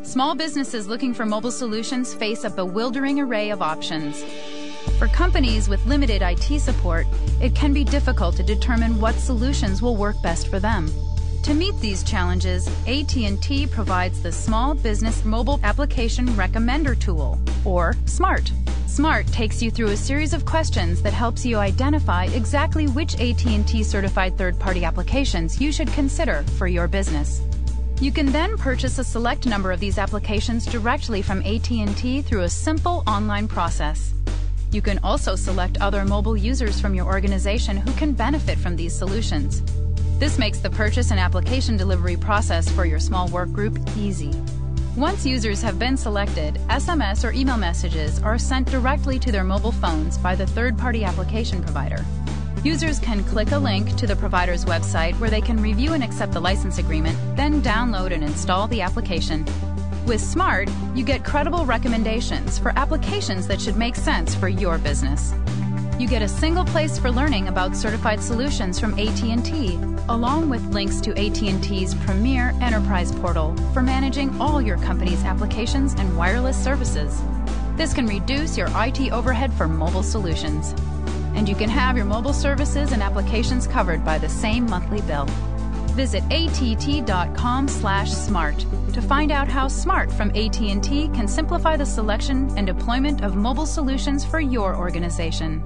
Small businesses looking for mobile solutions face a bewildering array of options. For companies with limited IT support, it can be difficult to determine what solutions will work best for them. To meet these challenges, AT&T provides the Small Business Mobile Application Recommender Tool, or SMART. SMART takes you through a series of questions that helps you identify exactly which AT&T certified third-party applications you should consider for your business. You can then purchase a select number of these applications directly from AT&T through a simple online process. You can also select other mobile users from your organization who can benefit from these solutions. This makes the purchase and application delivery process for your small work group easy. Once users have been selected, SMS or email messages are sent directly to their mobile phones by the third-party application provider. Users can click a link to the provider's website where they can review and accept the license agreement, then download and install the application. With SMART, you get credible recommendations for applications that should make sense for your business. You get a single place for learning about certified solutions from AT&T, along with links to AT&T's premier enterprise portal for managing all your company's applications and wireless services. This can reduce your IT overhead for mobile solutions. And you can have your mobile services and applications covered by the same monthly bill. Visit att.com/smart to find out how SMART from AT&T can simplify the selection and deployment of mobile solutions for your organization.